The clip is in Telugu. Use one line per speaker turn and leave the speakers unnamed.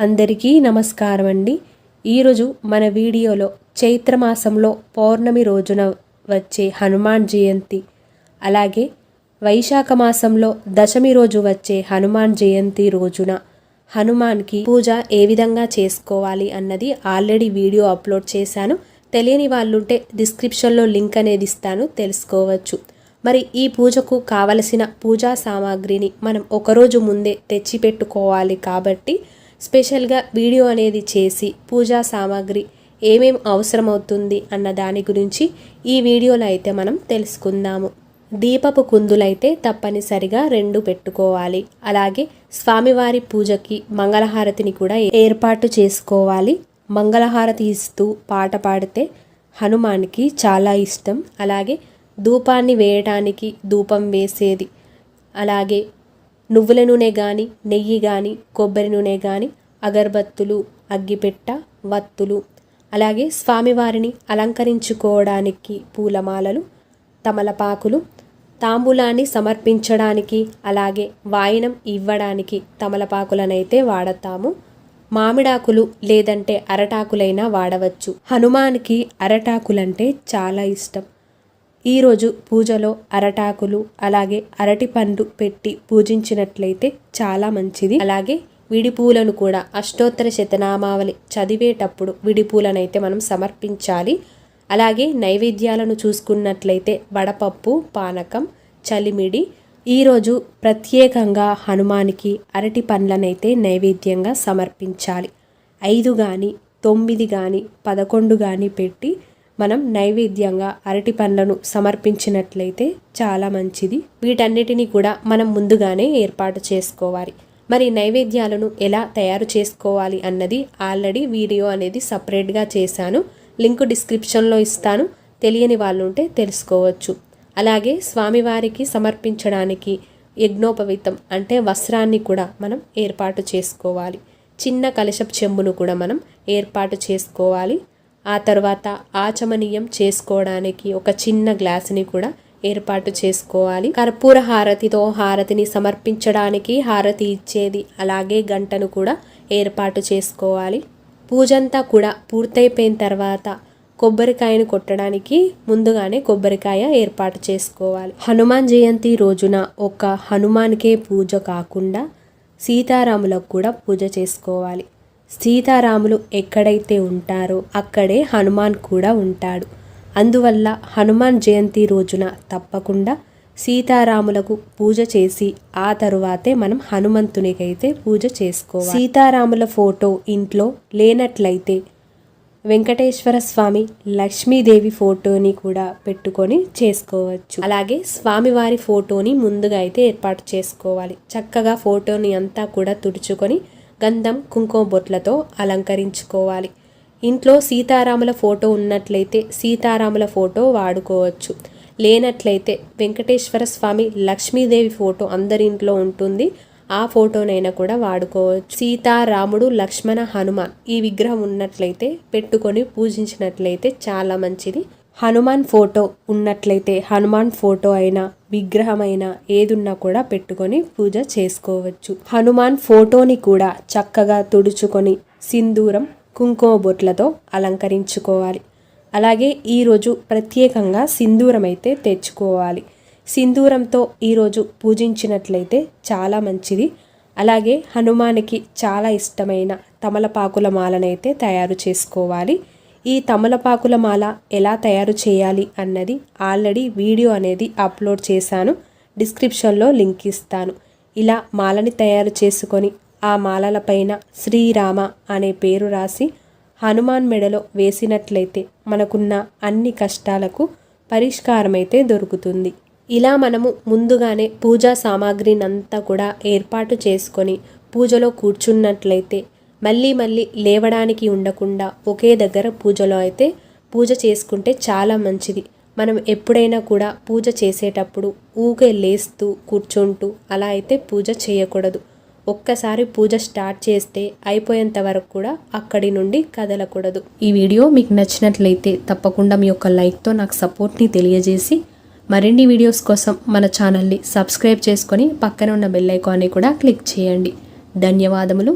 అందరికీ నమస్కారం అండి. ఈరోజు మన వీడియోలో చైత్రమాసంలో పౌర్ణమి రోజున వచ్చే హనుమాన్ జయంతి, అలాగే వైశాఖ మాసంలో దశమి రోజు వచ్చే హనుమాన్ జయంతి రోజున హనుమాన్కి పూజ ఏ విధంగా చేసుకోవాలి అన్నది ఆల్రెడీ వీడియో అప్లోడ్ చేశాను. తెలియని వాళ్ళుంటే డిస్క్రిప్షన్లో లింక్ అనేది ఇస్తాను, తెలుసుకోవచ్చు. మరి ఈ పూజకు కావలసిన పూజా సామాగ్రిని మనం ఒకరోజు ముందే తెచ్చి పెట్టుకోవాలి కాబట్టి స్పెషల్గా వీడియో అనేది చేసి పూజా సామాగ్రి ఏమేం అవసరమవుతుంది అన్న దాని గురించి ఈ వీడియోలో అయితే మనం తెలుసుకుందాము. దీపపు కుందులైతే తప్పనిసరిగా 2 పెట్టుకోవాలి. అలాగే స్వామివారి పూజకి మంగళహారతిని కూడా ఏర్పాటు చేసుకోవాలి. మంగళహారతి ఇస్తూ పాట పాడితే హనుమాన్కి చాలా ఇష్టం. అలాగే ధూపాన్ని వేయడానికి ధూపం వేసేది, అలాగే నువ్వుల నూనె కానీ నెయ్యి కానీ కొబ్బరి నూనె కానీ అగరబత్తులు, అగ్గిపెట్ట, వత్తులు, అలాగే స్వామివారిని అలంకరించుకోవడానికి పూలమాలలు, తమలపాకులు, తాంబూలాన్ని సమర్పించడానికి అలాగే వాయినం ఇవ్వడానికి తమలపాకులనైతే వాడతాము. మామిడాకులు లేదంటే అరటాకులైనా వాడవచ్చు. హనుమాన్కి అరటాకులంటే చాలా ఇష్టం. ఈరోజు పూజలో అరటాకులు అలాగే అరటి పండ్లు పెట్టి పూజించినట్లయితే చాలా మంచిది. అలాగే విడిపూలను కూడా అష్టోత్తర శతనామావళి చదివేటప్పుడు విడిపూలనైతే మనం సమర్పించాలి. అలాగే నైవేద్యాలను చూసుకున్నట్లయితే వడపప్పు, పానకం, చలిమిడి. ఈరోజు ప్రత్యేకంగా హనుమానికి అరటి పండ్లనైతే నైవేద్యంగా సమర్పించాలి. 5 కానీ 9 కానీ 11 కానీ పెట్టి మనం నైవేద్యంగా అరటి పండ్లను సమర్పించినట్లయితే చాలా మంచిది. వీటన్నిటిని కూడా మనం ముందుగానే ఏర్పాటు చేసుకోవాలి. మరి నైవేద్యాలను ఎలా తయారు చేసుకోవాలి అన్నది ఆల్రెడీ వీడియో అనేది సపరేట్గా చేశాను, లింక్ డిస్క్రిప్షన్లో ఇస్తాను. తెలియని వాళ్ళు ఉంటే తెలుసుకోవచ్చు. అలాగే స్వామివారికి సమర్పించడానికి యజ్ఞోపవీతం అంటే వస్త్రాన్ని కూడా మనం ఏర్పాటు చేసుకోవాలి. చిన్న కలశపు చెంబును కూడా మనం ఏర్పాటు చేసుకోవాలి. ఆ తర్వాత ఆచమనీయం చేసుకోవడానికి ఒక చిన్న గ్లాసుని కూడా ఏర్పాటు చేసుకోవాలి. కర్పూర హారతితో హారతిని సమర్పించడానికి హారతి ఇచ్చేది, అలాగే గంటను కూడా ఏర్పాటు చేసుకోవాలి. పూజంతా కూడా పూర్తయిపోయిన తర్వాత కొబ్బరికాయను కొట్టడానికి ముందుగానే కొబ్బరికాయ ఏర్పాటు చేసుకోవాలి. హనుమాన్ జయంతి రోజున ఒక హనుమాన్కే పూజ కాకుండా సీతారాములకు కూడా పూజ చేసుకోవాలి. సీతారాములు ఎక్కడైతే ఉంటారో అక్కడే హనుమాన్ కూడా ఉంటాడు. అందువల్ల హనుమాన్ జయంతి రోజున తప్పకుండా సీతారాములకు పూజ చేసి ఆ తరువాతే మనం హనుమంతునికైతే పూజ చేసుకోవాలి. సీతారాముల ఫోటో ఇంట్లో లేనట్లయితే వెంకటేశ్వర స్వామి, లక్ష్మీదేవి ఫోటోని కూడా పెట్టుకొని చేసుకోవచ్చు. అలాగే స్వామివారి ఫోటోని ముందుగా అయితే ఏర్పాటు చేసుకోవాలి. చక్కగా ఫోటోని అంతా కూడా తుడుచుకొని గంధం కుంకుమ బొట్లతో అలంకరించుకోవాలి. ఇంట్లో సీతారాముల ఫోటో ఉన్నట్లయితే సీతారాముల ఫోటో వాడుకోవచ్చు. లేనట్లయితే వెంకటేశ్వర స్వామి, లక్ష్మీదేవి ఫోటో అందరి ఇంట్లో ఉంటుంది, ఆ ఫోటోనైనా కూడా వాడుకోవచ్చు. సీతారాముడు, లక్ష్మణ, హనుమాన్ ఈ విగ్రహం ఉన్నట్లయితే పెట్టుకొని పూజించినట్లయితే చాలా మంచిది. హనుమాన్ ఫోటో ఉన్నట్లయితే హనుమాన్ ఫోటో అయినా విగ్రహమైనా ఏదున్నా కూడా పెట్టుకొని పూజ చేసుకోవచ్చు. హనుమాన్ ఫోటోని కూడా చక్కగా తుడుచుకొని సింధూరం, కుంకుమ బొట్లతో అలంకరించుకోవాలి. అలాగే ఈరోజు ప్రత్యేకంగా సింధూరం అయితే తెచ్చుకోవాలి. సింధూరంతో ఈరోజు పూజించినట్లయితే చాలా మంచిది. అలాగే హనుమానికి చాలా ఇష్టమైన తమలపాకుల మాలనైతే తయారు చేసుకోవాలి. ఈ తమలపాకుల మాల ఎలా తయారు చేయాలి అన్నది ఆల్రెడీ వీడియో అనేది అప్లోడ్ చేశాను, డిస్క్రిప్షన్లో లింక్ ఇస్తాను. ఇలా మాలని తయారు చేసుకొని ఆ మాలల పైన శ్రీరామ అనే పేరు రాసి హనుమాన్ మెడలో వేసినట్లయితే మనకున్న అన్ని కష్టాలకు పరిష్కారమైతే దొరుకుతుంది. ఇలా మనము ముందుగానే పూజా సామాగ్రినంతా కూడా ఏర్పాటు చేసుకొని పూజలో కూర్చున్నట్లయితే మళ్ళీ లేవడానికి ఉండకుండా ఒకే దగ్గర పూజలో అయితే పూజ చేసుకుంటే చాలా మంచిది. మనం ఎప్పుడైనా కూడా పూజ చేసేటప్పుడు ఊకే లేస్తూ కూర్చుంటూ అలా అయితే పూజ చేయకూడదు. ఒక్కసారి పూజ స్టార్ట్ చేస్తే అయిపోయేంత వరకు కూడా అక్కడి నుండి కదలకూడదు. ఈ వీడియో మీకు నచ్చినట్లయితే తప్పకుండా మీ యొక్క లైక్తో నాకు సపోర్ట్ని తెలియజేసి మరిన్ని వీడియోస్ కోసం మన ఛానల్ని సబ్స్క్రైబ్ చేసుకొని పక్కన ఉన్న బెల్ ఐకాన్ని కూడా క్లిక్ చేయండి. ధన్యవాదములు.